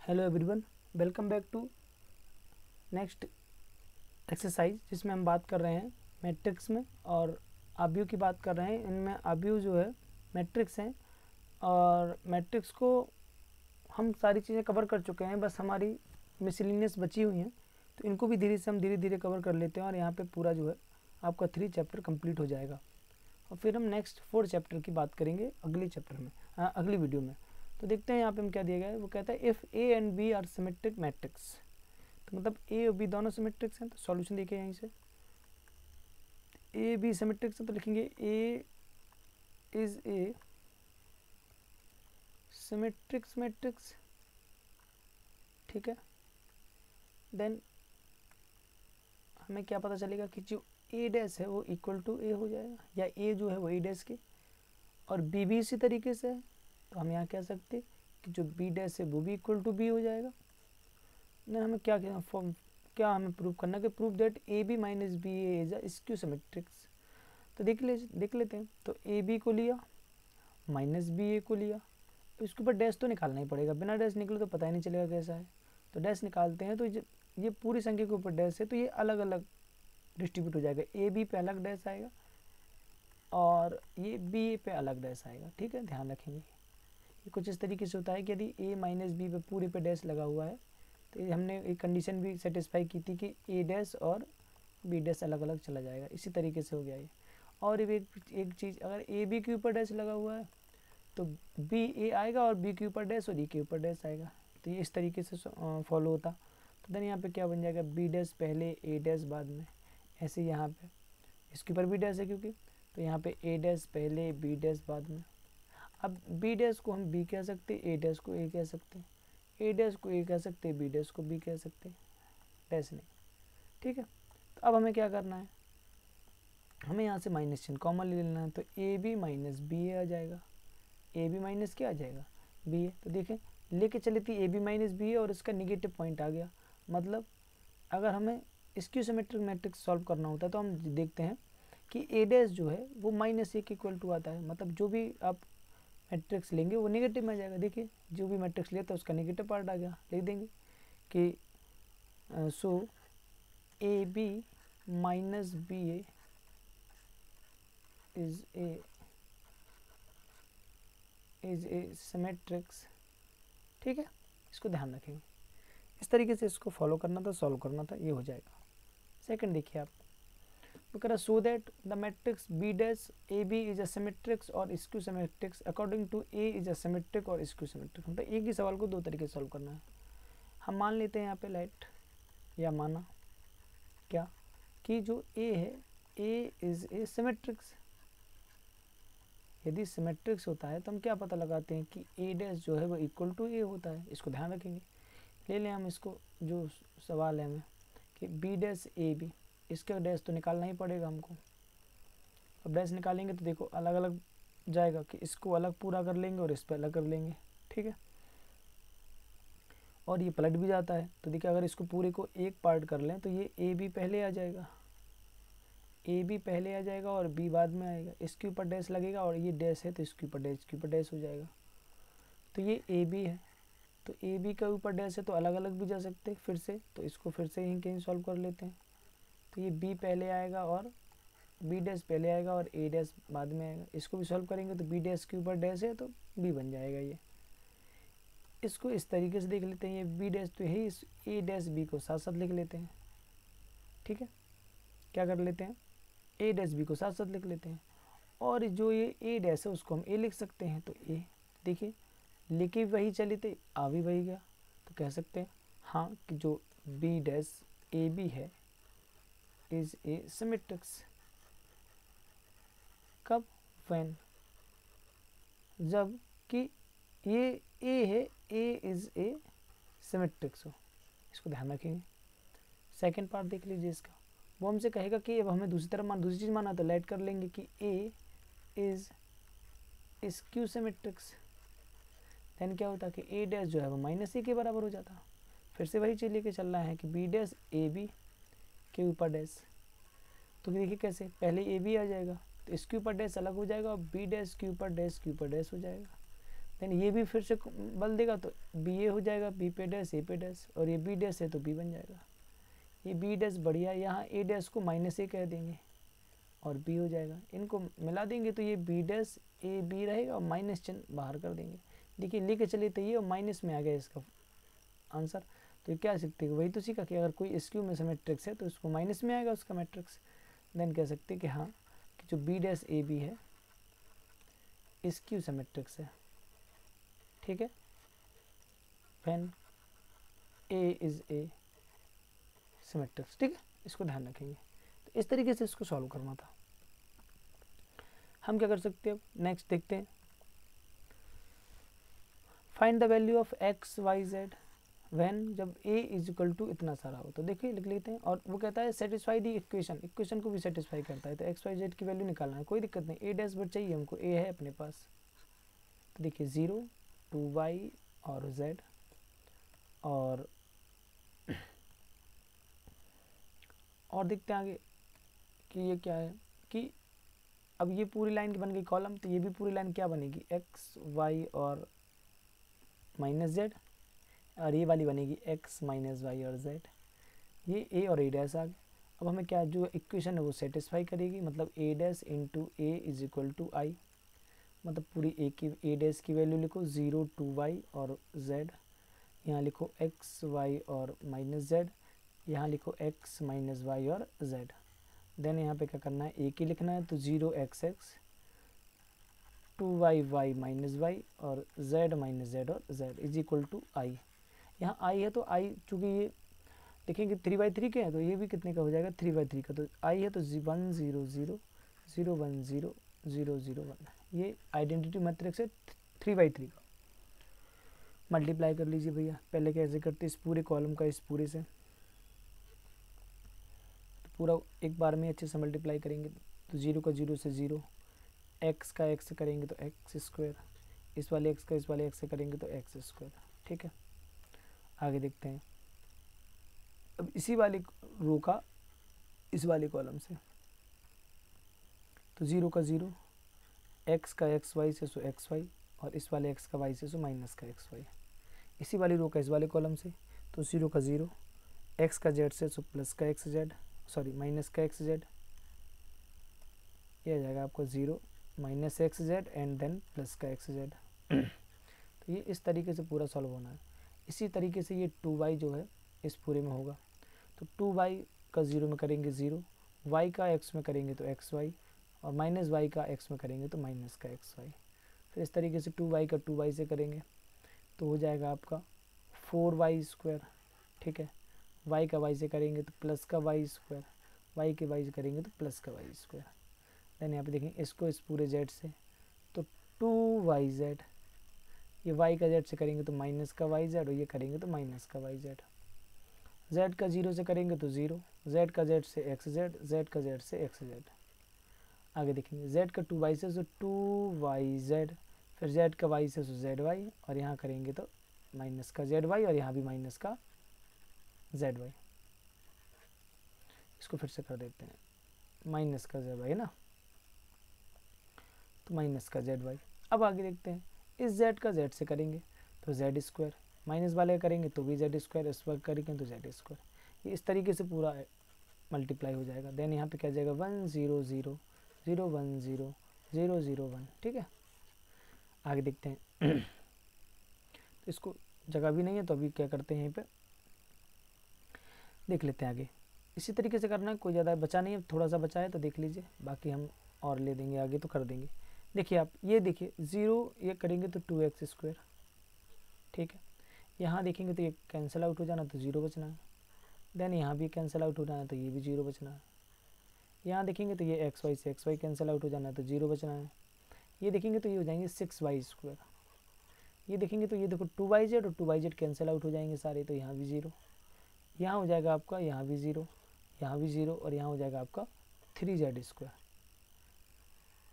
Hello everyone, welcome back to next exercise, जिसमें हम बात कर रहे हैं मैट्रिक्स में और आव्यूह की बात कर रहे हैं। इनमें आव्यूह जो है मैट्रिक्स हैं और मैट्रिक्स को हम सारी चीज़ें कवर कर चुके हैं, बस हमारी मिसलिनियस बची हुई हैं, तो इनको भी धीरे धीरे कवर कर लेते हैं और यहाँ पे पूरा जो है आपका 3 चैप्टर कंप्लीट हो जाएगा। और फिर हम नेक्स्ट 4 चैप्टर की बात करेंगे अगले चैप्टर में, अगली वीडियो में। तो देखते हैं यहाँ पे हम क्या दिया गया है। वो कहता है if A and B are symmetric matrix, तो मतलब ए और बी दोनों सिमेट्रिक्स हैं। तो सॉल्यूशन देखिए यहीं से, ए बी सिमेट्रिक्स है तो लिखेंगे ए इज ए सिमेट्रिक्स मैट्रिक्स, ठीक है। देन हमें क्या पता चलेगा कि जो ए डैश है वो इक्वल टू ए हो जाएगा, या ए जो है वो ए डैश के, और बी भी इसी तरीके से है। तो हम यहाँ कह सकते कि जो बी डैश है वो भी इक्वल टू बी हो जाएगा। देन हमें क्या हमें प्रूव करना है कि prove that A B minus B A is a skew symmetric. तो देख लेते हैं। तो ए बी को लिया, माइनस बी ए को लिया, इसके ऊपर डैश तो निकालना ही पड़ेगा, बिना डैश निकले तो पता ही नहीं चलेगा कैसा है। तो डैश निकालते हैं, तो ये पूरी संख्या के ऊपर डैश है, तो ये अलग अलग डिस्ट्रीब्यूट हो जाएगा। ए बी पे अलग डैश आएगा और ये बी ए पे अलग डैश आएगा, ठीक है, ध्यान रखेंगे। ये कुछ इस तरीके से होता है कि यदि ए माइनस बी पे पूरे पे डैश लगा हुआ है, तो हमने एक कंडीशन भी सेटिस्फाई की थी कि ए डैश और बी डैश अलग अलग चला जाएगा। इसी तरीके से हो गया ये। और एक चीज़, अगर ए बी के ऊपर डैश लगा हुआ है तो बी ए आएगा और बी के ऊपर डैश और ई के ऊपर डैश आएगा। तो ये इस तरीके से फॉलो होता। तो देन यहाँ पे क्या बन जाएगा, बी डैश पहले ए डैश बाद में, ऐसे यहाँ पे इसके ऊपर बी डैश है क्योंकि, तो यहाँ पे ए डैश पहले बी डैश बाद में। अब बी डैश को हम बी कह सकते, ए डैश को ए कह सकते, ए डैश को ए कह सकते, बी डैश को बी कह सकते, डैश नहीं, ठीक है। तो अब हमें क्या करना है, हमें यहाँ से माइनस चिन्ह कॉमन ले लेना है। तो ए बी माइनस बी ए आ जाएगा, ए बी माइनस क्या आ जाएगा, बी ए। तो देखें लेके चली थी ए बी माइनस बी ए और इसका निगेटिव पॉइंट आ गया। मतलब अगर हमें स्क्यू सिमेट्रिक मैट्रिक्स सॉल्व करना होता है तो हम देखते हैं कि ए डैश जो है वो माइनस ए के इक्वल टू आता है। मतलब जो भी आप मैट्रिक्स लेंगे वो नेगेटिव में आ जाएगा। देखिए जो भी मैट्रिक्स लेता है उसका नेगेटिव पार्ट आ गया, लिख देंगे कि so A B minus B A is a symmetric, ठीक है। इसको ध्यान रखेंगे, इस तरीके से इसको फॉलो करना था, सॉल्व करना था, ये हो जाएगा। सेकंड देखिए आप, तो कह रहा so that the matrix B dash A B is a symmetric और skew symmetric according to A is a symmetric और स्क्यू सिमेट्रिक। मतलब एक ही सवाल को दो तरीके से सॉल्व करना है। हम मान लेते हैं यहाँ पे लाइट, या माना क्या कि जो ए है ए इज ए सिमेट्रिक्स। यदि सिमेट्रिक्स होता है तो हम क्या पता लगाते हैं कि ए डैश जो है वो इक्वल टू ए होता है। इसको ध्यान रखेंगे। ले लें हम इसको, जो सवाल है हमें कि बी डैश ए बी, इसका डैश तो निकालना ही पड़ेगा हमको। अब डैश निकालेंगे तो देखो अलग अलग जाएगा, कि इसको अलग पूरा कर लेंगे और इस पर अलग कर लेंगे, ठीक है। और ये पलट भी जाता है, तो देखिए अगर इसको पूरे को एक पार्ट कर लें तो ये ए बी पहले आ जाएगा, ए बी पहले आ जाएगा और बी बाद में आएगा। इसके ऊपर डैश लगेगा और ये डैश है तो इसके ऊपर डैश हो जाएगा। तो ये ए बी है, तो ए बी का ऊपर डैश है तो अलग अलग भी जा सकते हैं फिर से। तो इसको फिर से यहीं कहीं सॉल्व कर लेते हैं। तो ये बी पहले आएगा और बी डैश पहले आएगा और ए डैश बाद में आएगा। इसको भी सॉल्व करेंगे तो बी डैश के ऊपर डैश है तो बी बन जाएगा ये। इसको इस तरीके से देख लेते हैं, ये बी डैश तो है, इस ए डैश बी को साथ साथ लिख लेते हैं, ठीक है। क्या कर लेते हैं, ए डैश बी को साथ साथ लिख लेते हैं, और जो ये ए डैश है उसको हम ए लिख सकते हैं। तो ए देखिए लेके वही चले थे, आ भी वही गया। तो कह सकते हैं हाँ कि जो बी डैश ए बी है इज ए सिमेट्रिक्स। कब, व्हेन, जब कि ये ए है, ए इज ए सिमेट्रिक्स हो। इसको ध्यान रखेंगे। सेकंड पार्ट देख लीजिए इसका, वो हमसे कहेगा कि अब हमें दूसरी चीज़ माना, तो लेट कर लेंगे कि ए इज स्क्यू सिमेट्रिक्स। देन क्या होता है कि ए डैश जो है वो माइनस ए के बराबर हो जाता। फिर से वही चीज़ लेके चल रहा है कि बी डैश ए बी के ऊपर डैश। तो देखिए कैसे, पहले ए बी आ जाएगा तो इसके ऊपर डैश अलग हो जाएगा और बी डैश के ऊपर डैश हो जाएगा। देन ये भी फिर से बल देगा तो बी ए हो जाएगा, बी पे डैश ए पे डैश, और ये बी डैश है तो बी बन जाएगा। ये बी डैश बढ़िया, यहाँ ए डैश को माइनस ए कह देंगे और बी हो जाएगा। इनको मिला देंगे तो ये बी डैश ए बी रहेगा और माइनस चिन्ह बाहर कर देंगे। देखिए लेके चलिए तो ये और माइनस में आ गया इसका आंसर। तो ये क्या सीखते हैं, वही तो सीखा कि अगर कोई स्क्यू में से मैट्रिक्स है तो उसको माइनस में आएगा उसका मैट्रिक्स। देन कह सकते हैं कि हाँ कि जो बी डैश ए बी है स्क्यू से मैट्रिक्स है, ठीक है, when A is a symmetric, ठीक है, इसको ध्यान रखेंगे। तो इस तरीके से इसको सॉल्व करना था। हम क्या कर सकते हैं, नेक्स्ट देखते हैं, find the value of X Y Z when, जब a इज इक्वल टू इतना सारा हो। तो देखिए लिख लेते हैं, और वो कहता है सेटिस्फाई दी इक्वेशन, इक्वेशन को भी सेटिस्फाई करता है। तो एक्स वाई जेड की वैल्यू निकालना है, कोई दिक्कत नहीं, a डैश बट चाहिए हमको, a है अपने पास। तो देखिए 0 2y और z, और देखते हैं आगे कि ये क्या है, कि अब ये पूरी लाइन की बन गई कॉलम, तो ये भी पूरी लाइन क्या बनेगी, एक्स वाई और माइनस जेड, और ये वाली बनेगी एक्स माइनस वाई और जेड। ये ए और ए डैश आ गए। अब हमें क्या, जो इक्वेशन है वो सेटिस्फाई करेगी, मतलब A dash into A is equal to I, मतलब पूरी ए डैश की वैल्यू लिखो 0 2y और z, यहाँ लिखो एक्स वाई और माइनस जेड, यहाँ लिखो एक्स माइनस वाई और z। देन यहाँ पे क्या करना है, ए की लिखना है, तो 0 X X 2y Y minus Y और z माइनस जेड और z is equal to I. यहाँ आई है तो आई, चूँकि ये देखेंगे 3/3 के हैं तो ये भी कितने का हो जाएगा, 3/3 का। तो आई है तो 1 0 0 0 1 0 0 0 1, ये आइडेंटिटी मैट्रिक्स है 3/3 का। मल्टीप्लाई कर लीजिए भैया, पहले कैसे करते, इस पूरे कॉलम का इस पूरे से, तो पूरा एक बार में अच्छे से मल्टीप्लाई करेंगे। तो 0 का 0 से 0, एक्स का एक्स से करेंगे तो एक्स स्क्वायर, इस वाले एक्स का इस वाले एक्स से करेंगे तो एक्स स्क्वायर, ठीक है। आगे देखते हैं, अब इसी वाली रो का इस वाले कॉलम से, तो 0 का 0, एक्स का एक्स वाई से सो एक्स वाई, और इस वाले एक्स का वाई से सो माइनस का एक्स वाई। इसी वाली रो का इस वाले कॉलम से, तो 0 का 0, एक्स का जेड से सो प्लस का एक्स जेड, सॉरी माइनस का एक्स जेड, ये आ जाएगा आपको 0 minus X Z and then plus का एक्स जेड। तो ये इस तरीके से पूरा सॉल्व होना है। इसी तरीके से ये 2y जो है इस पूरे में होगा, तो 2y का 0 में करेंगे 0, y का x में करेंगे तो xy, और माइनस y का x में करेंगे तो माइनस का xy। फिर इस तरीके से 2y का 2y से करेंगे तो हो जाएगा आपका 4y स्क्वायर, ठीक है। y का y से करेंगे तो प्लस का y स्क्वायर, y के y से करेंगे तो प्लस का y स्क्वायर। देन यहाँ पे देखेंगे इसको इस पूरे z से, तो 2yz, ये y का z से करेंगे तो माइनस का yz, और ये करेंगे तो माइनस का yz। z का 0 से करेंगे तो 0, z का z से xz, z का z से xz। आगे देखेंगे z का 2y से 2yz, फिर z का y से zy, और यहाँ करेंगे तो माइनस का zy, और यहाँ भी माइनस का zy। इसको फिर से कर देते हैं, माइनस का zy है ना, तो माइनस का zy। अब आगे देखते हैं, इस z का z से करेंगे तो z स्क्वायर, माइनस वाले करेंगे तो भी z स्क्वायर, इस पर करेंगे तो z स्क्वायर। ये इस तरीके से पूरा मल्टीप्लाई हो जाएगा। देन यहाँ पे क्या जाएगा 1 0 0 0 1 0 0 0 1, ठीक है। आगे देखते हैं तो इसको जगह भी नहीं है तो अभी क्या करते हैं, यहीं पे देख लेते हैं आगे। इसी तरीके से करना है, कोई ज़्यादा बचा नहीं है, थोड़ा सा बचा है तो देख लीजिए, बाकी हम और ले देंगे आगे तो कर देंगे। देखिए आप ये देखिए 0 ये करेंगे तो 2x स्क्वायर, ठीक है। यहाँ देखेंगे तो ये कैंसिल आउट हो जाना तो 0 बचना है। देन यहाँ भी कैंसिल आउट हो जाना है तो ये भी 0 बचना है। यहाँ देखेंगे तो ये एक्स वाई से एक्स वाई कैंसिल आउट हो जाना है तो 0 बचना है। ये देखेंगे तो ये हो जाएंगे 6y स्क्वायर। ये देखेंगे तो ये देखो 2yz और 2yz कैंसिल आउट हो जाएंगे सारे, तो यहाँ भी 0, यहाँ हो जाएगा आपका, यहाँ भी 0, यहाँ भी 0, और यहाँ हो जाएगा आपका 3z स्क्वायर।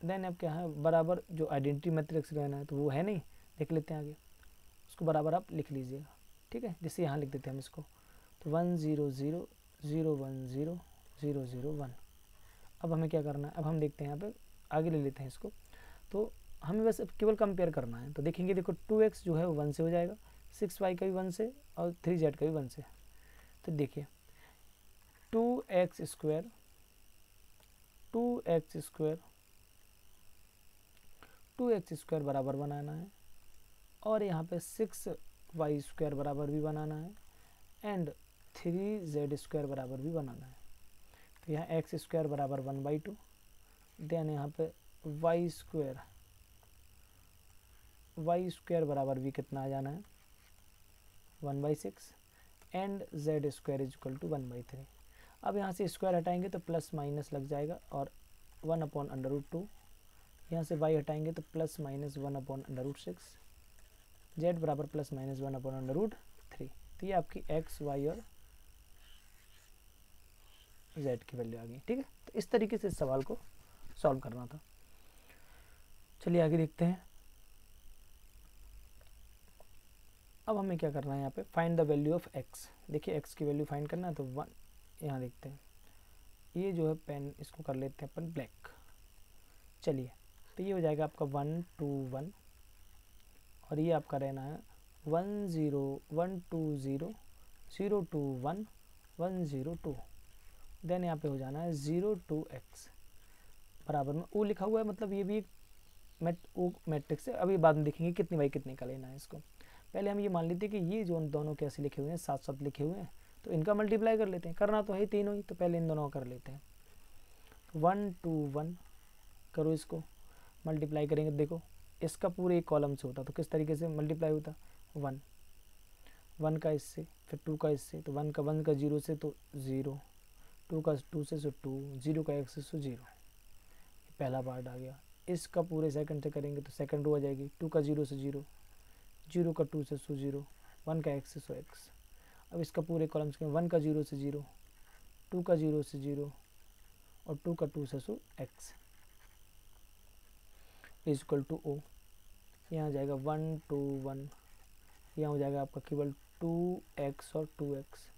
देन अब क्या है, बराबर जो आइडेंटिटी मैट्रिक्स कहना है तो वो है नहीं, देख लेते हैं आगे, उसको बराबर आप लिख लीजिएगा, ठीक है। जैसे यहाँ लिख देते हैं हम इसको, तो 1 0 0 0 1 0 0 0 1। अब हमें क्या करना है, अब हम देखते हैं यहाँ पे आगे ले लेते हैं इसको, तो हमें बस केवल कंपेयर करना है। तो देखेंगे, देखो 2x जो है वो 1 से हो जाएगा, 6y का भी 1 से और 3z का भी 1 से। तो देखिए 2x स्क्वायर 2x स्क्वायर बराबर बनाना है, और यहाँ पे 6y स्क्वायर बराबर भी बनाना है, एंड 3z स्क्वायर बराबर भी बनाना है। तो यहाँ x स्क्वायर बराबर 1/2, देन यहाँ पे y स्क्वायर बराबर भी कितना आ जाना है 1/6, and z square is equal to 1/3। अब यहाँ से स्क्वायर हटाएंगे तो प्लस माइनस लग जाएगा, और 1/√2, यहाँ से y हटाएंगे तो प्लस माइनस 1/√6, z बराबर प्लस माइनस 1/√3। तो ये आपकी x, y और z की वैल्यू आ गई। ठीक है, तो इस तरीके से इस सवाल को सॉल्व करना था। चलिए आगे देखते हैं। अब हमें क्या करना है, यहाँ पे find the value of x। देखिए x की वैल्यू फाइंड करना है, तो 1 यहाँ देखते हैं। ये जो है पेन, इसको कर लेते हैं अपन ब्लैक। चलिए, तो ये हो जाएगा आपका 1 2 1, और ये आपका रहना है 1 0 1 2 0 0 2 1 1 0 2। देन यहाँ पे हो जाना है 0 2 x बराबर में ओ लिखा हुआ है, मतलब ये भी एक मैट्रिक्स है। अभी बाद में देखेंगे कितनी बाई कितने का लेना है इसको। पहले हम ये मान लेते हैं कि ये जो दोनों कैसे लिखे हुए हैं, साथ साथ लिखे हुए हैं, तो इनका मल्टीप्लाई कर लेते हैं। करना तो है तीनों ही, तो पहले इन दोनों का कर लेते हैं। 1 2 1 करो, इसको मल्टीप्लाई करेंगे। देखो इसका पूरे एक कॉलम से होता, तो किस तरीके से मल्टीप्लाई होता, 1 का इससे, फिर 2 का इससे, तो 1 का 0 से तो 0, 2 का 2 से 2, 0 का x से 0। पहला पार्ट आ गया। इसका पूरे सेकंड से करेंगे तो सेकंड रो आ जाएगी, 2 का 0 से 0, 0 का 2 से 0, 1 का x से x। अब इसका पूरे कॉलम से 1 का 0 से 0, 2 का 0 से 0 और 2 का 2 से x is equal to O. यहाँ हो जाएगा 1 2 1, यहाँ हो जाएगा आपका केवल 2x और 2x।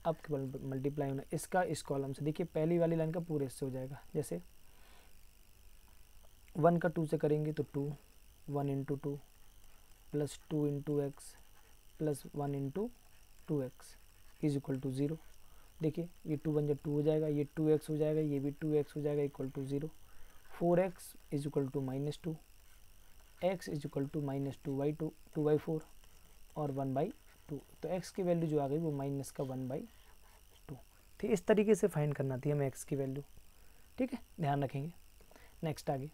अब केवल मल्टीप्लाई होना इसका इस कॉलम से। देखिए पहली वाली लाइन का पूरे इससे हो जाएगा, जैसे 1 का 2 से करेंगे तो 2, 1 into 2 plus 2 into X plus 1 into 2x is equal to 0। देखिए ये 2 1 2 हो जाएगा, ये 2x हो जाएगा, ये भी 2x हो जाएगा, equal to 0। 4x is equal to -2, x is equal to -2/2 2/4 और 1/2। तो x की वैल्यू जो आ गई वो माइनस का 1/2। ठीक, इस तरीके से फाइंड करना थी हमें x की वैल्यू। ठीक है, ध्यान रखेंगे। नेक्स्ट आगे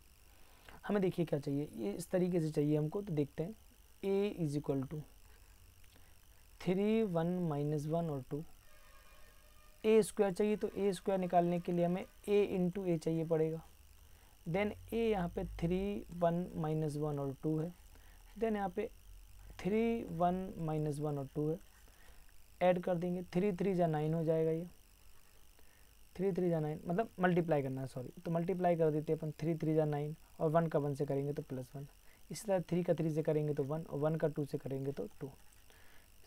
हमें देखिए क्या चाहिए, ये इस तरीके से चाहिए हमको। तो देखते हैं a इज इक्वल टू 3 1 -1 और 2। a स्क्वायर चाहिए, तो a स्क्वायर निकालने के लिए हमें a इंटू ए चाहिए पड़ेगा। देन a यहाँ पे 3 1 -1 और 2 है। देन यहाँ पे 3 1 -1 और 2 है, ऐड कर देंगे। 3 3 जा 9 हो जाएगा, ये 3 3 जा 9, मतलब मल्टीप्लाई करना है, सॉरी। तो मल्टीप्लाई कर देते हैं अपन, 3 3 जा 9 और 1 का 1 से करेंगे तो +1। इसी तरह 3 का 3 से करेंगे तो 1 और 1 का 2 से करेंगे तो 2।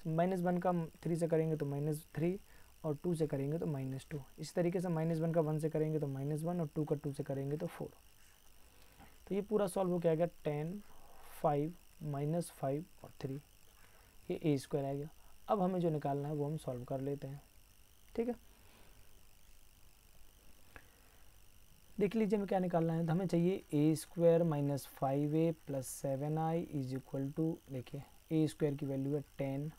-1 का 3 से करेंगे तो -3 और 2 से करेंगे तो -2। इसी तरीके से -1 का 1 से करेंगे तो -1 और 2 का 2 से करेंगे तो 4। तो ये पूरा सॉल्व हो गया 10 5 -5 और 3, ये a स्क्वायर आ गया। अब हमें जो निकालना है वो हम सॉल्व कर लेते हैं। ठीक है, देख लीजिए हमें क्या निकालना है। तो हमें चाहिए a square -5a plus 7i is equal to, देखिए a स्क्वायर की वैल्यू है 10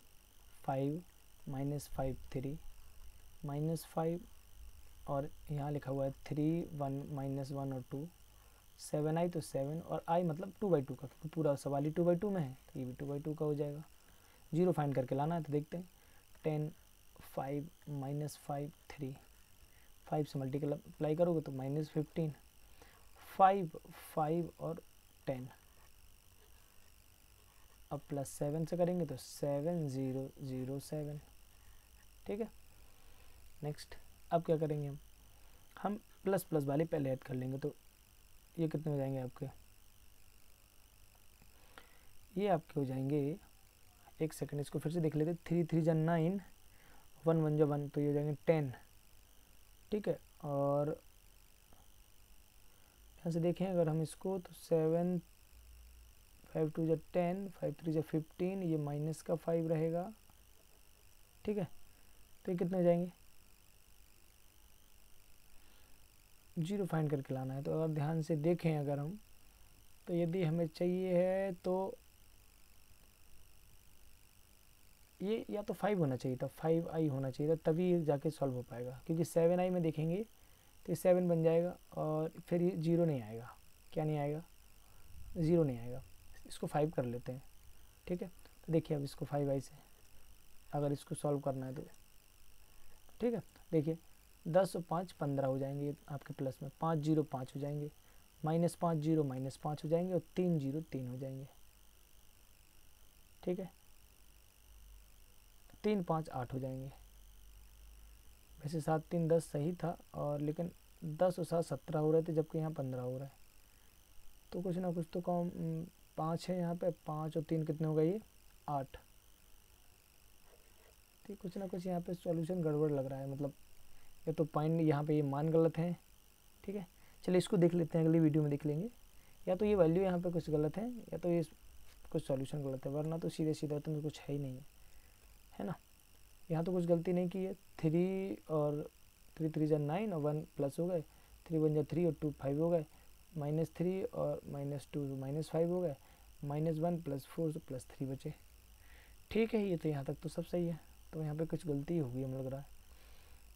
5 -5 3 -5 और यहाँ लिखा हुआ है 3 1 -1 और 2 7i तो 7 और i मतलब 2/2 का, क्योंकि पूरा सवाल ही 2/2 में है, तो ये भी 2/2 का हो जाएगा। 0 फाइंड करके लाना है। तो देखते हैं 10 5 -5 3, 5 से मल्टीप्लाई करोगे तो -15, 5 5 और 10, अब प्लस 7 से करेंगे तो 7 0 0 7। ठीक है, नेक्स्ट अब क्या करेंगे हम प्लस प्लस वाले पहले ऐड कर लेंगे। तो ये कितने हो जाएंगे आपके, ये आपके हो जाएंगे, एक सेकंड इसको फिर से देख लेते। 3 3 जा 9, 1 1 जा 1, तो ये हो जाएंगे 10। ठीक है, और ध्यान से देखें अगर हम इसको, तो 7 5 2 जा 10, 5 3 जा 15, ये माइनस का 5 रहेगा, ठीक है। तो ये कितने हो जाएंगे, 0 फाइंड करके लाना है। तो अगर ध्यान से देखें अगर हम, तो यदि हमें चाहिए है तो ये या तो 5 होना चाहिए था, 5i होना चाहिए था, तभी जाके सॉल्व हो पाएगा, क्योंकि 7i में देखेंगे तो ये 7 बन जाएगा और फिर ये 0 नहीं आएगा। क्या नहीं आएगा, 0 नहीं आएगा। इसको 5 कर लेते हैं, ठीक है। तो देखिए अब इसको 5i से अगर इसको सॉल्व करना है तो, ठीक है। देखिए 10 और 5 15 हो जाएंगे आपके प्लस में, 5 0 5 हो जाएंगे, -5 0 -5 हो जाएंगे, और 3 0 3 हो जाएंगे, ठीक है। 3 5 8 हो जाएंगे। वैसे 7 3 10 सही था, और लेकिन 10 और 7 17 हो रहे थे, जबकि यहाँ 15 हो रहा है। तो कुछ ना कुछ तो कम, 5 है यहाँ पे, 5 और 3 कितने हो गए, ये 8। ठीक, कुछ ना कुछ यहाँ पे सॉल्यूशन गड़बड़ लग रहा है, मतलब ये तो पॉइंट यहाँ पे ये मान गलत है, ठीक है। चलिए इसको देख लेते हैं, अगली वीडियो में देख लेंगे। या तो ये वैल्यू यहाँ पे कुछ गलत है, या तो ये कुछ सॉल्यूशन गलत है, वरना तो सीधे सीधा तो कुछ है ही नहीं है ना। यहाँ तो कुछ गलती नहीं की है। 3 और 3 3 जा 9 और 1 प्लस हो गए, 3 1 जा 3 और 2 5 हो गए, -3 और -2 -5 हो गए, -1 + 4 तो +3 बचे, ठीक है। ये तो यहाँ तक तो सब सही है। तो यहाँ पे कुछ गलती होगी हमें लग रहा है।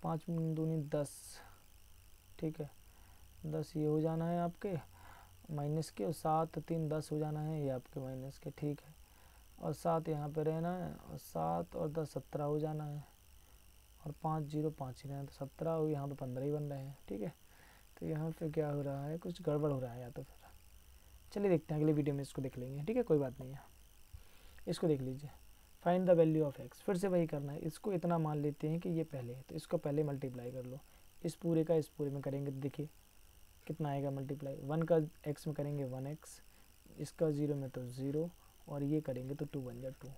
5 दूनी 10, ठीक है, 10 ये हो जाना है आपके माइनस के, और 7 3 10 हो जाना है ये आपके माइनस के, ठीक है। और 7 यहाँ पे रहना है, और 7 और 10 17 हो जाना है, और 5 0 5 ही रहना है, तो 17 और यहाँ पे 15 ही बन रहे हैं, ठीक है। तो यहाँ पे क्या हो रहा है, कुछ गड़बड़ हो रहा है या तो फिर। चलिए देखते हैं, अगले वीडियो में इसको देख लेंगे, ठीक है, कोई बात नहीं है। इसको देख लीजिए, find the value of x, फिर से वही करना है। इसको इतना मान लेते हैं कि ये पहले है, तो इसको पहले मल्टीप्लाई कर लो। इस पूरे का इस पूरे में करेंगे तो देखिए कितना आएगा मल्टीप्लाई। 1 का एक्स में करेंगे 1x, इसका 0 में तो 0, और ये करेंगे तो 2 बन जा 2।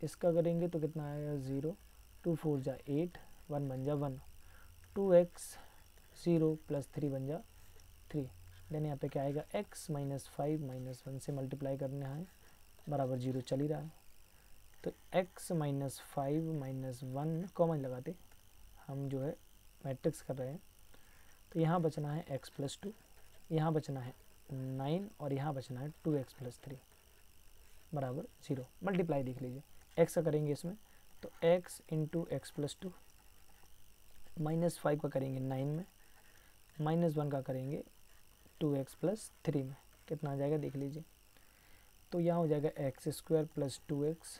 इसका करेंगे तो कितना आएगा 0, 2 4 जा 8, 1 बन जा 1, 2x 0 + 3 बन जा 3। देन यहाँ पे क्या आएगा, x -5 -1 से मल्टीप्लाई करने हैं, बराबर 0 चल ही रहा है। तो x -5 -1 कॉमन लगाते हम जो है मैट्रिक्स कर रहे हैं, तो यहाँ बचना है x + 2, यहाँ बचना है 9, और यहाँ बचना है 2x + 3 बराबर 0। मल्टीप्लाई देख लीजिए, x का करेंगे इसमें तो x × x + 2, -5 का करेंगे 9 में, -1 का करेंगे 2x + 3 में, कितना आ जाएगा देख लीजिए। तो यहाँ हो जाएगा x² + 2x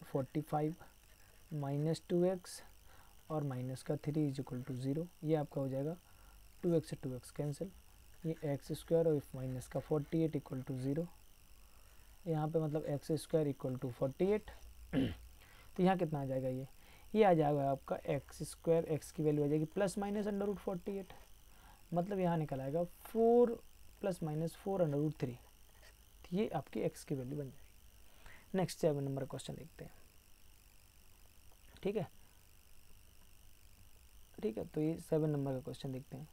45, -2x और माइनस का 3 = 0। ये आपका हो जाएगा 2x से 2x कैंसिल, ये x² और माइनस का 48 = 0। यहाँ पे मतलब x² = 48। तो यहाँ कितना आ जाएगा, ये आ जाएगा आपका x², x की वैल्यू आ जाएगी ±√48, मतलब यहाँ निकल आएगा 4 ± 4√3। तो ये आपकी x की वैल्यू बन जाएगी। नेक्स्ट 7 नंबर क्वेश्चन देखते हैं, ठीक है। ठीक है, तो ये 7 नंबर का क्वेश्चन देखते हैं।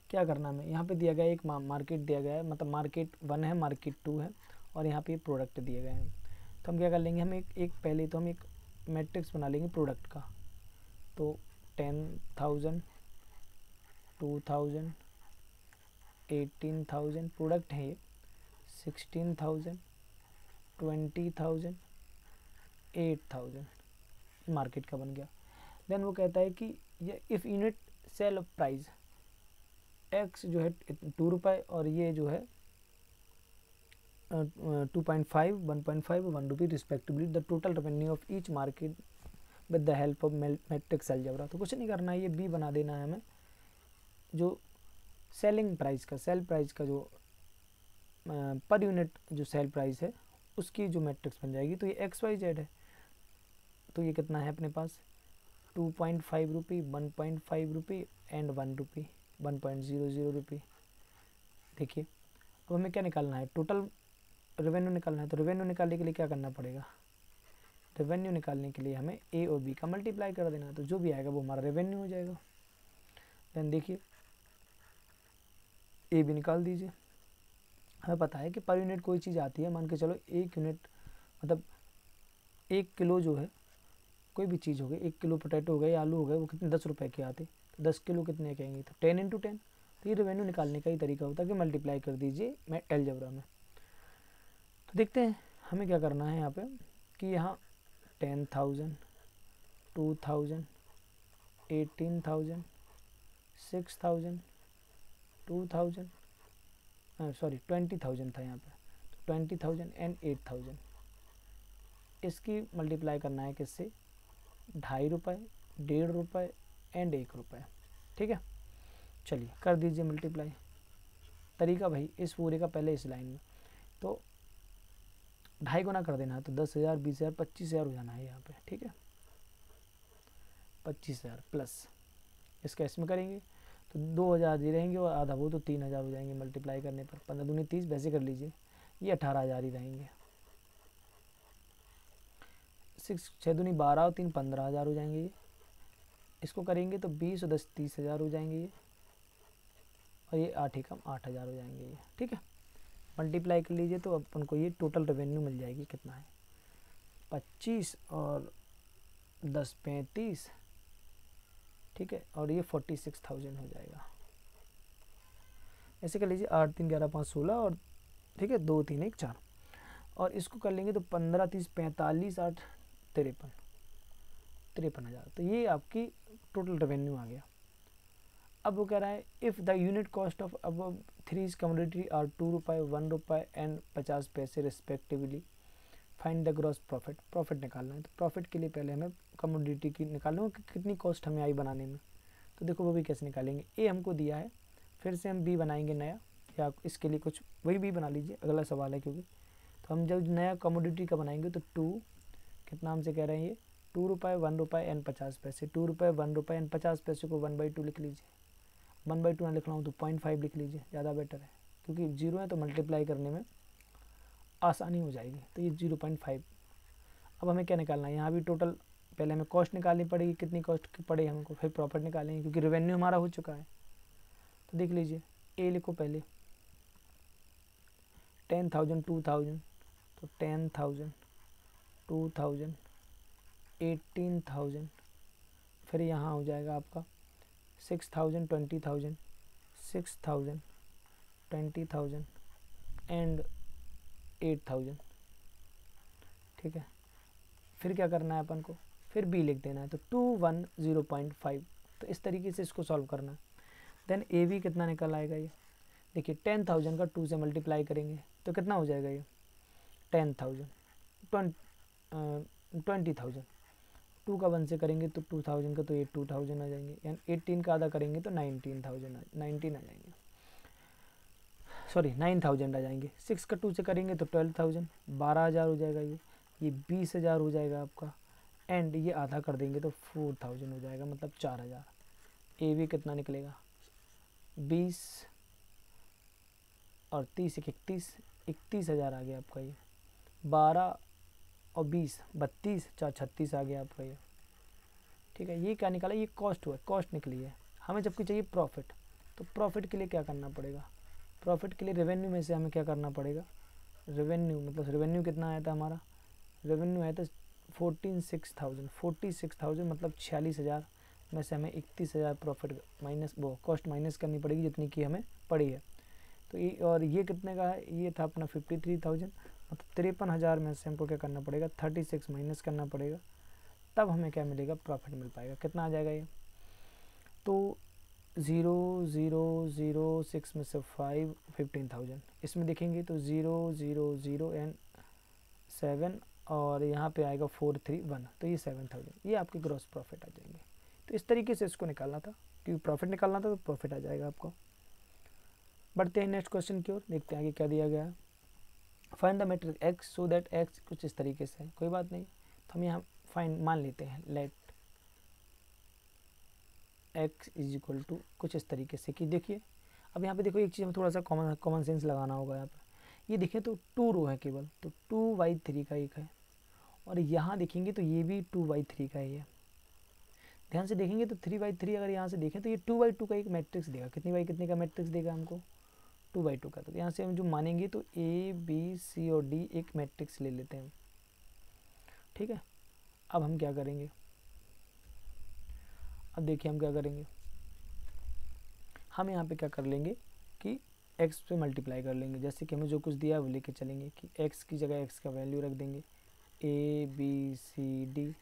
क्या करना है, यहाँ पे दिया गया एक मार्केट दिया गया है, मतलब मार्केट 1 है, मार्केट 2 है, और यहाँ पे प्रोडक्ट दिए गए हैं। तो हम क्या कर लेंगे, हम एक पहले तो हम एक मैट्रिक्स बना लेंगे प्रोडक्ट का। तो 10,000 2,000 18,000 प्रोडक्ट है ये, 16,000 20,000 8,000 मार्केट का बन गया। देन वो कहता है कि ये if unit sale price x जो है 2 रुपये, और ये जो है 2.5 1.5 1 rupee respectively, the total revenue of each market with the help of matrix algebra. तो कुछ नहीं करना है, ये बी बना देना है हमें। जो सेलिंग प्राइस का, सेल प्राइस का जो पर यूनिट जो सेल प्राइस है, उसकी जो मैट्रिक्स बन जाएगी। तो ये XYZ है, तो ये कितना है अपने पास 2.5 रुपी, 1.5 रुपी एंड 1 रुपी, 1.00 रुपी। देखिए अब हमें क्या निकालना है, टोटल रेवेन्यू निकालना है। तो रेवेन्यू निकालने के लिए क्या करना पड़ेगा, रेवेन्यू निकालने के लिए हमें ए और बी का मल्टीप्लाई कर देना है, तो जो भी आएगा वो हमारा रेवेन्यू हो जाएगा। देन देखिए ए भी निकाल दीजिए। हमें पता है कि पर यूनिट कोई चीज़ आती है, मान के चलो 1 यूनिट मतलब 1 किलो जो है कोई भी चीज़ हो गई, 1 किलो पोटैटो हो गए, आलू हो गए, वो कितने 10 रुपए के आते, तो 10 किलो कितने कहेंगे, तो 10 × 10। तो ये रेवेन्यू निकालने का ही तरीका होता है कि मल्टीप्लाई कर दीजिए मैं अलजेब्रा में। तो देखते हैं हमें क्या करना है यहाँ पे कि यहाँ 10,000, 2,000, 18,000, 6,000, 2,000, सॉरी 20,000 था यहाँ पे, तो 20,000 एंड 8,000, इसकी मल्टीप्लाई करना है किससे, 2.5 रुपये, 1.5 रुपये एंड 1 रुपये। ठीक है, चलिए कर दीजिए मल्टीप्लाई। तरीका भाई इस पूरे का पहले इस लाइन में, तो 2.5 गुना कर देना है, तो 10,000, 20,000, 25,000 हो जाना है यहाँ पे। ठीक है, 25,000 प्लस इसका इसमें करेंगे तो 2,000 ही रहेंगे और आधा वो तो 3,000 हो जाएंगे मल्टीप्लाई करने पर। 15 दूनी 30, वैसे कर लीजिए, ये 18,000 ही रहेंगे। 6 दूनी 12 और 3 15,000 हो जाएंगे ये। इसको करेंगे तो 20 और 10 30,000 हो जाएंगे ये, और ये 8 ही कम 8,000 हो जाएंगे ये। ठीक है, मल्टीप्लाई कर लीजिए तो अपन को ये टोटल रेवेन्यू मिल जाएगी, कितना है 25 और 10 35, ठीक है, और ये 46,000 हो जाएगा। ऐसे कर लीजिए 8 3 11 5 16 और ठीक है 2 3 1 4, और इसको कर लेंगे तो 15 30 45 8 53, 53,000। तो ये आपकी टोटल रेवेन्यू आ गया। अब वो कह रहा है if the unit cost of अब 3 कमोडिटी आर 2 रुपये, 1 रुपये एंड 50 पैसे respectively, find the gross profit. Profit निकालना है, तो प्रॉफिट के लिए पहले हमें कमोडिटी की निकालना कि कितनी कॉस्ट हमें आई बनाने में। तो देखो वो भी कैसे निकालेंगे, ए हमको दिया है, फिर से हम बी बनाएंगे नया, या इसके लिए कुछ वही बी बना लीजिए, अगला सवाल है क्योंकि। तो हम जब नया कमोडिटी का बनाएंगे तो 2 कितना हमसे कह रहे हैं ये 2 रुपये, 1 रुपये एंड 50 पैसे। 2 रुपये, 1 रुपये एंड 50 पैसे को 1/2 लिख लीजिए। 1/2 ना लिख रहा हूँ तो 0.5 लिख लीजिए, ज़्यादा बेटर है, क्योंकि 0 है तो मल्टीप्लाई करने में आसानी हो जाएगी। तो ये 0.5। अब हमें क्या निकालना है, यहाँ भी टोटल पहले हमें कॉस्ट निकालनी पड़ेगी, कितनी कॉस्ट पड़े हमको, फिर प्रॉफिट निकालेंगे क्योंकि रेवेन्यू हमारा हो चुका है। तो देख लीजिए ए लिखो पहले 10,000 2,000, तो 10,000 2,000 18,000, फिर यहाँ हो जाएगा आपका 6,000 20,000 6,000 20,000 एंड 8,000। ठीक है, फिर क्या करना है अपन को, फिर बी लिख देना है, तो 210.5। तो इस तरीके से इसको सॉल्व करना है। देन ए बी कितना निकल आएगा, ये देखिए 10,000 का 2 से मल्टीप्लाई करेंगे तो कितना हो जाएगा, ये 10,000 20,000, 2 का 1 से करेंगे तो 2,000 का, तो ये 2,000 आ जाएंगे, यानी 18 का आधा करेंगे तो 19,000 आ जाएंगे, सॉरी 9,000 आ जाएंगे। 6 का 2 से करेंगे तो 12,000, 12,000 हो जाएगा ये 20,000 हो जाएगा आपका, एंड ये आधा कर देंगे तो 4,000 हो जाएगा, मतलब 4,000। ए भी कितना निकलेगा, 20 और 30 31,000 आ गया आपका ये, 12 और 20 32 4 36 आ गया आपका ये। ठीक है, ये क्या निकाला, ये कॉस्ट हुआ, कॉस्ट निकली है। हमें जबकि चाहिए प्रॉफिट, तो प्रॉफिट के लिए क्या करना पड़ेगा, प्रॉफिट के लिए रेवेन्यू में से हमें क्या करना पड़ेगा, रेवेन्यू मतलब रेवेन्यू कितना आया था हमारा, रेवेन्यू आया था 46,000 मतलब 46,000 में से हमें 31,000 प्रॉफिट माइनस वो कॉस्ट माइनस करनी पड़ेगी जितनी की हमें पड़ी है। तो ये और ये कितने का है, ये था अपना 53,000, मतलब 53,000 में से हमको क्या करना पड़ेगा 36 माइनस करना पड़ेगा, तब हमें क्या मिलेगा, प्रॉफिट मिल पाएगा। कितना आ जाएगा ये, तो 0,006 में से 5 15,000, इसमें देखेंगे तो 0,0,0 एंड 7 और यहाँ पे आएगा 4,3,1, तो ये 7,000, ये आपके ग्रॉस प्रॉफिट आ जाएंगे। तो इस तरीके से इसको निकालना था, क्योंकि प्रॉफिट निकालना था तो प्रॉफिट आ जाएगा आपको। बढ़ते हैं नेक्स्ट क्वेश्चन की ओर, देखते हैं आगे क्या दिया गया है। Find the matrix x so that x कुछ इस तरीके से है, कोई बात नहीं, तो हम यहाँ फाइंड मान लेते हैं let X is equal to कुछ इस तरीके से कि देखिए, अब यहाँ पे देखो एक चीज़ हमें थोड़ा सा कॉमन सेंस लगाना होगा। यहाँ पे ये देखें तो 2 रो है केवल, तो 2/3 का एक है, और यहाँ देखेंगे तो ये भी 2/3 का ही है। ध्यान से देखेंगे तो 3/3 अगर यहाँ से देखें तो ये 2/2 का एक मैट्रिक्स देगा, कितनी बाई कितने का मैट्रिक्स देगा हमको 2/2 का। तो यहाँ से हम जो मानेंगे तो ए बी सी और डी एक मैट्रिक्स ले लेते हैं, ठीक है। अब हम क्या करेंगे, अब देखिए हम क्या करेंगे, हम यहाँ पे क्या कर लेंगे कि x पे मल्टीप्लाई कर लेंगे, जैसे कि हमें जो कुछ दिया है वो लेके चलेंगे कि x की जगह x का वैल्यू रख देंगे A B C D,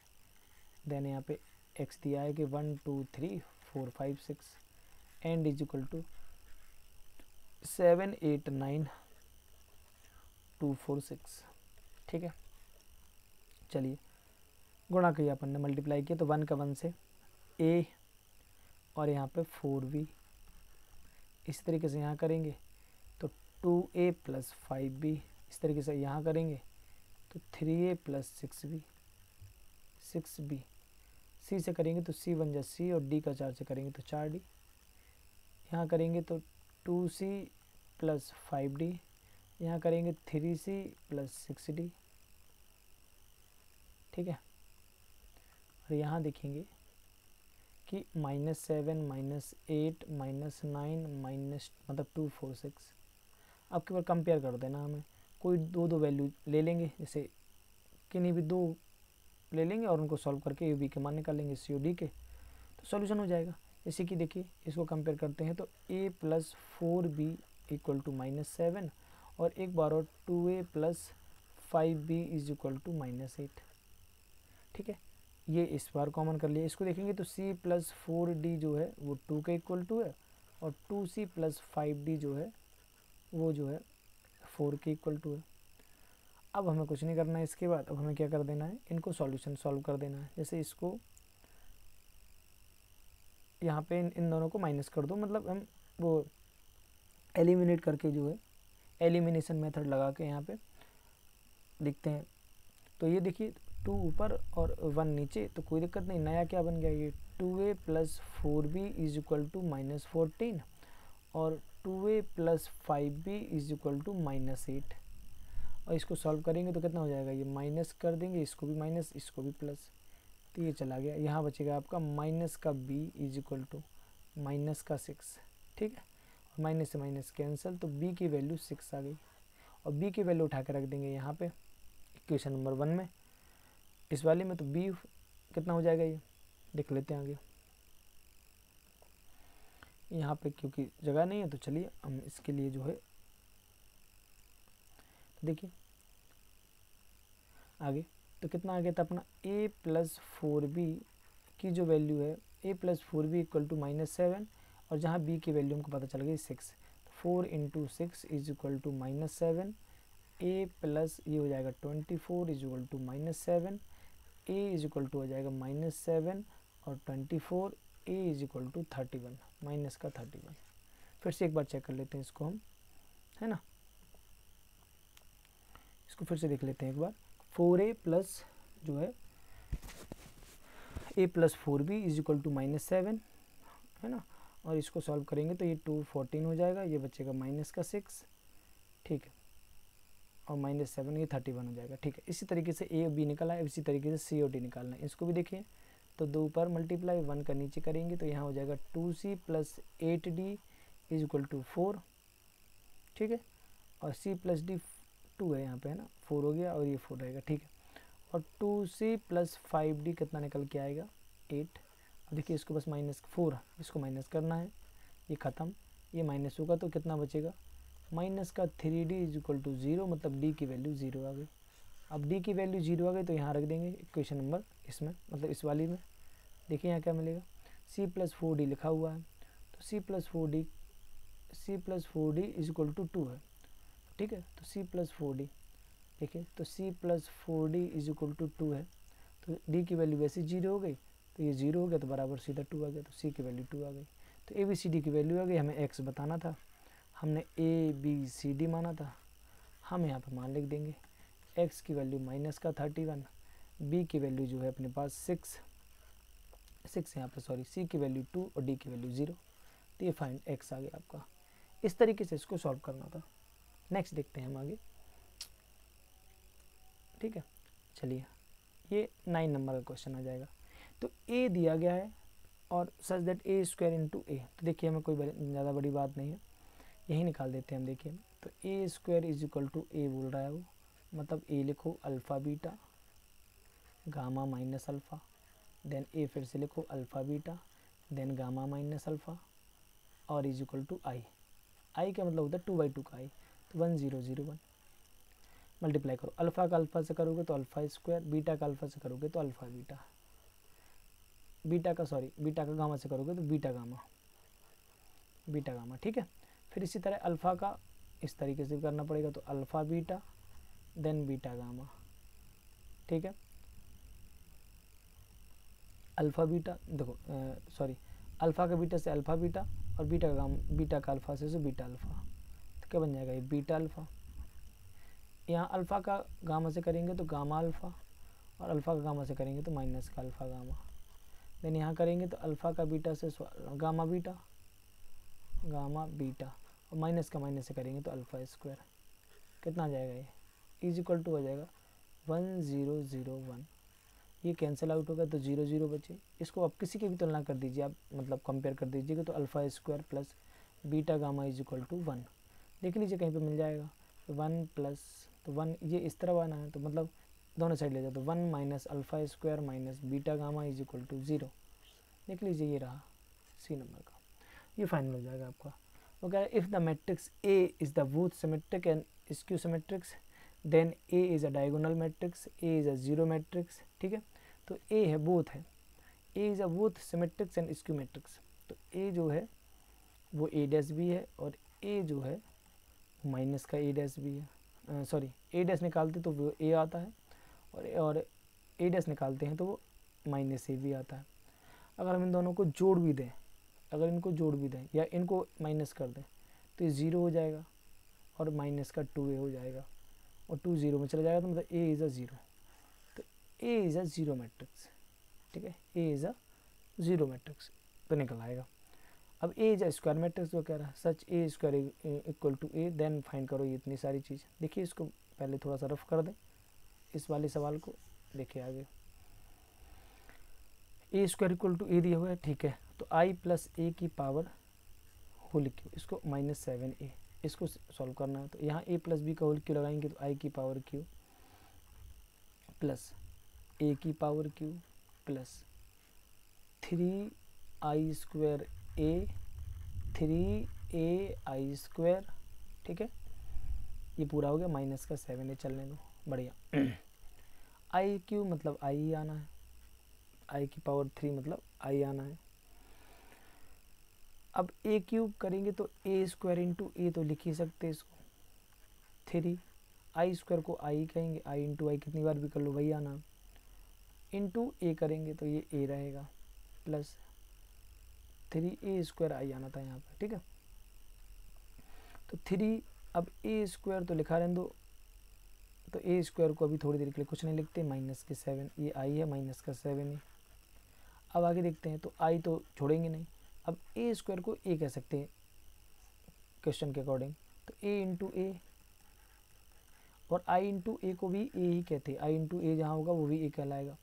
then यहाँ पे x दिया है कि 1 2 3 4 5 6 एंड इज इक्वल टू 7 8 9 2 4 6, ठीक है। चलिए गुणा किया अपन ने, मल्टीप्लाई किया तो 1 का 1 से a और यहाँ पे 4b, इस तरीके से यहाँ करेंगे तो 2a प्लस 5b, इस तरीके से यहाँ करेंगे तो 3a प्लस 6b, c से करेंगे तो c बन जाए c और d का 4 से करेंगे तो 4d, यहाँ करेंगे तो 2c प्लस 5d, यहाँ करेंगे 3c प्लस 6d, ठीक है। और यहाँ देखेंगे कि -7 -8 -9 माइनस मतलब 2 4 6, अब केवल कंपेयर कर देना, हमें कोई दो वैल्यू ले लेंगे, जैसे किन्हीं भी दो ले लेंगे और उनको सॉल्व करके ए बी के मान निकालेंगे सी और डी के, तो सॉल्यूशन हो जाएगा। जैसे कि देखिए इसको कंपेयर करते हैं तो a plus 4b equal to -7 और एक बार और 2a plus 5b is equal to -8, ठीक है। ये इस बार कॉमन कर लिया, इसको देखेंगे तो c प्लस 4d जो है वो 2 के इक्वल टू है और 2c प्लस 5d जो है वो जो है 4 के इक्वल टू है। अब हमें कुछ नहीं करना है इसके बाद, अब हमें क्या कर देना है, इनको सॉल्यूशन सॉल्व कर देना है। जैसे इसको यहाँ पे इन दोनों को माइनस कर दो, मतलब हम वो एलिमिनेट करके जो है एलिमिनेशन मेथड लगा के यहाँ पे लिखते हैं। तो ये देखिए 2 ऊपर और 1 नीचे, तो कोई दिक्कत नहीं, नया क्या बन गया ये 2a plus 4b is equal to -14 और 2a plus 5b is equal to -8, और इसको सॉल्व करेंगे तो कितना हो जाएगा, ये माइनस कर देंगे, इसको भी माइनस इसको भी प्लस, तो ये चला गया, यहाँ बचेगा आपका माइनस का b is equal to minus का 6, ठीक है। और माइनस से माइनस कैंसिल, तो b की वैल्यू 6 आ गई, और b की वैल्यू उठा के रख देंगे यहाँ पे इक्वेशन नंबर 1 में, इस वाले में, तो b कितना हो जाएगा ये देख लेते हैं आगे। यहाँ पे क्योंकि जगह नहीं है तो चलिए हम इसके लिए जो है देखिए आगे, तो कितना आ गया था अपना a प्लस 4b की जो वैल्यू है a plus 4b equal to -7, और जहाँ b की वैल्यू हमको पता चल गई 6, 4 into 6 is equal to -7, a plus ये हो जाएगा 24 is equal to -7, a is equal to हो जाएगा -7 और 24, a is equal to 31, minus का 31। फिर से एक बार चेक कर लेते हैं इसको हम, है ना, इसको फिर से देख लेते हैं एक बार। 4a प्लस जो है a plus 4b is equal to -7, है ना, और इसको सॉल्व करेंगे तो ये 2 14 हो जाएगा, ये बचेगा माइनस का 6, ठीक है, और -7 ये 31 हो जाएगा, ठीक है। इसी तरीके से a और b निकला है, इसी तरीके से c और d निकालना है, इसको भी देखिए तो 2 ऊपर मल्टीप्लाई 1 का नीचे करेंगे तो यहाँ हो जाएगा 2c plus 8d is equal to 4, ठीक है, और c प्लस d 2 है यहाँ पे, है ना, 4 हो गया और ये 4 रहेगा, ठीक है, और 2c प्लस 5d कितना निकल के आएगा 8। अब देखिए इसको बस -4 इसको माइनस करना है, ये ख़त्म, ये माइनस होगा तो कितना बचेगा, माइनस का 3d इज इक्वल टू 0, मतलब d की वैल्यू 0 आ गई। अब d की वैल्यू 0 आ गई तो यहाँ रख देंगे इक्वेशन नंबर इसमें, मतलब इस वाली में, देखिए यहाँ क्या मिलेगा, c प्लस 4d लिखा हुआ है, तो c plus 4d is equal to 2 है, ठीक है, तो c प्लस 4d देखिए, तो c plus 4d is equal to 2 है, तो d की वैल्यू वैसे 0 हो गई, तो ये 0 हो गया तो बराबर सीधा 2 आ गया, तो c की वैल्यू 2 आ गई। तो ए बी सी डी की वैल्यू आ गई, हमें x बताना था, हमने ए बी सी डी माना था, हम यहाँ पे मान लिख देंगे x की वैल्यू माइनस का 31, b की वैल्यू जो है अपने पास 6 यहाँ पे सॉरी, c की वैल्यू 2 और d की वैल्यू 0, तो ये फाइंड x आ गया आपका। इस तरीके से इसको सॉल्व करना था। नेक्स्ट देखते हैं हम आगे, ठीक है, चलिए ये 9 नंबर का क्वेश्चन आ जाएगा। तो a दिया गया है और such that a square into A, तो देखिए हमें कोई ज़्यादा बड़ी बात नहीं है, यही निकाल देते हैं हम। देखिए तो A square is equal to A बोल रहा है वो, मतलब ए लिखो alpha beta gamma minus alpha, then A फिर से लिखो alpha beta then gamma minus alpha और is equal to I. I का मतलब होता है 2/2 का आई, तो 1001 मल्टीप्लाई करो। अल्फ़ा का अल्फ़ा से करोगे तो अल्फ़ा स्क्वायर, बीटा का अल्फ़ा से करोगे तो अल्फ़ा बीटा, बीटा का गामा से करोगे तो बीटा गामा, ठीक है। फिर इसी तरह अल्फ़ा का इस तरीके से भी करना पड़ेगा, तो alpha beta then beta gamma, ठीक है। अल्फ़ा बीटा देखो अल्फ़ा का बीटा से अल्फ़ा बीटा और बीटा का बीटा का अल्फ़ा से बीटा अल्फ़ा, तो क्या बन जाएगा ये बीटा अल्फ़ा। यहाँ अल्फ़ा का गामा से करेंगे तो गामा अल्फ़ा और अल्फ़ा का गामा से करेंगे तो माइनस का अल्फ़ा गामा। देन यहाँ करेंगे तो अल्फ़ा का बीटा से गामा बीटा और माइनस का माइनस से करेंगे तो अल्फ़ा स्क्वायर। कितना आ जाएगा ये इज इक्वल टू हो जाएगा 1001। ये कैंसिल आउट होगा तो 0 0 बचे। इसको आप किसी की भी तुलना कर दीजिए, आप मतलब कंपेयर कर दीजिएगा तो alpha square plus beta gamma is equal to 1 देख लीजिए कहीं पे मिल जाएगा। तो 1 प्लस तो 1 ये इस तरह आना है, तो मतलब दोनों साइड ले जाओ तो 1 minus alpha square minus beta gamma is equal to 0 देख लीजिए, ये रहा सी नंबर का, ये फाइनल हो जाएगा आपका। वो कह रहा है if the matrix A is the both symmetric and skew symmetric then A is a diagonal matrix, A is a zero matrix, ठीक है। तो ए है बोथ है, A is a both symmetric and skew matrix, तो A जो है वो ए dash भी है और ए जो है माइनस का ए डैश भी है। सॉरी ए डैश निकालते तो वो ए आता है और ए डैश निकालते हैं तो वो माइनस ए भी आता है। अगर हम इन दोनों को जोड़ भी दें, अगर इनको जोड़ भी दें या इनको माइनस कर दें तो ये 0 हो जाएगा और माइनस का 2a हो जाएगा और 2 0 में चला जाएगा, तो मतलब ए इज़ अ ज़ीरो, तो ए इज़ अ ज़ीरो मैट्रिक्स, ठीक है। A is a zero matrix तो निकल आएगा। अब ए इज स्क्वायर मैट्रिक्स जो कह रहा है such A square equal to A, then find करो ये इतनी सारी चीज़। देखिए इसको पहले थोड़ा सा रफ कर दें इस वाले सवाल को, देखिए आगे ए स्क्वायर इक्वल टू ए दिया हुआ है, ठीक है। तो आई प्लस ए की पावर होल क्यू, इसको -7a इसको सॉल्व करना है। तो यहाँ a प्लस बी का होल क्यू लगाएंगे तो आई की पावर क्यू प्लस ए की power Q plus 3i square A 3ai square, ठीक है। ये पूरा हो गया, माइनस का 7a चलने दो, बढ़िया। आई क्यू मतलब आई ही आना है, आई की पावर 3 मतलब आई आना है। अब ए क्यूब करेंगे तो ए स्क्वायर इंटू ए तो लिख ही सकते इसको 3, आई स्क्वायर को आई कहेंगे, आई इंटू आई कितनी बार भी कर लो वही आना, इंटू ए करेंगे तो ये ए रहेगा प्लस 3a स्क्वायर आई आना था यहाँ पर, ठीक है। तो 3 अब ए स्क्वायर तो लिखा रहने दो, तो ए स्क्वायर को अभी थोड़ी देर के लिए कुछ नहीं लिखते, माइनस के 7 ये आई है माइनस का 7 है। अब आगे देखते हैं, तो आई तो छोड़ेंगे नहीं, अब ए स्क्वायर को ए कह सकते हैं क्वेश्चन के अकॉर्डिंग, तो ए इंटू ए और आई इंटू ए को भी ए ही कहते हैं, आई इंटू ए जहाँ होगा वो भी ए कहलाएगा।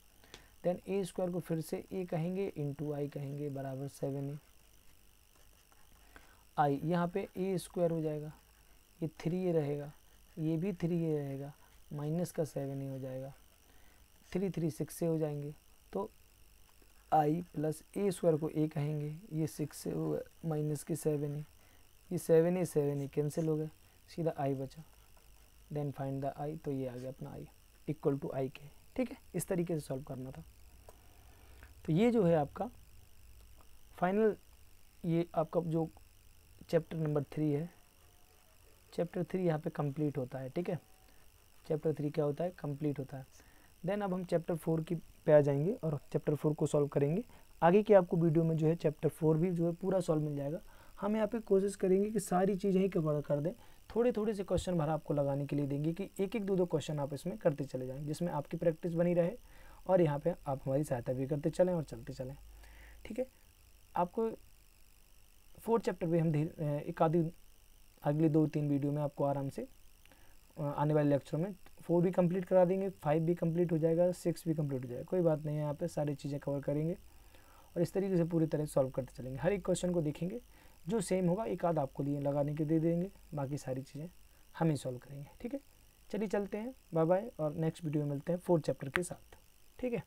देन ए स्क्वायर को फिर से ए कहेंगे इंटू आई कहेंगे बराबर 7a आई, यहाँ पे ए स्क्वायर हो जाएगा, ये 3a रहेगा, ये भी 3a रहेगा, माइनस का 7a हो जाएगा, 3 3 6 से हो जाएंगे, तो आई प्लस ए स्क्वायर को ए कहेंगे, ये 6 से होगा माइनस के 7a, ये 7a कैंसिल हो गए, सीधा आई बचा। देन फाइंड द आई, तो ये आ गया अपना आई इक्वल टू आई के, ठीक है। इस तरीके से सॉल्व करना था। तो ये जो है आपका फाइनल, ये आपका जो चैप्टर नंबर 3 है, चैप्टर 3 यहाँ पे कंप्लीट होता है, ठीक है। चैप्टर 3 क्या होता है, कंप्लीट होता है। देन अब हम चैप्टर 4 की पे आ जाएंगे और चैप्टर 4 को सॉल्व करेंगे। आगे की आपको वीडियो में जो है चैप्टर 4 भी जो है पूरा सॉल्व मिल जाएगा। हम यहाँ पे कोशिश करेंगे कि सारी चीज़ें ही कवर कर दें, थोड़े थोड़े से क्वेश्चन भर आपको लगाने के लिए देंगे कि एक एक दो दो क्वेश्चन आप इसमें करते चले जाएँ, जिसमें आपकी प्रैक्टिस बनी रहे और यहाँ पे आप हमारी सहायता भी करते चलें और चलते चलें, ठीक है। आपको 4 चैप्टर भी हम एक आधी अगली 2-3 वीडियो में आपको आराम से आने वाले लेक्चर में 4 भी कंप्लीट करा देंगे, 5 भी कंप्लीट हो जाएगा, 6 भी कंप्लीट हो जाएगा, कोई बात नहीं है। यहाँ पे सारी चीज़ें कवर करेंगे और इस तरीके से पूरी तरह सॉल्व करते चलेंगे, हर एक क्वेश्चन को देखेंगे, जो सेम होगा एक आध आपको लिए लगाने के दे देंगे, बाकी सारी चीज़ें हम ही सॉल्व करेंगे। ठीक है, चलिए चलते हैं, बाय बाय, और नेक्स्ट वीडियो में मिलते हैं 4th चैप्टर के साथ। ठीक है।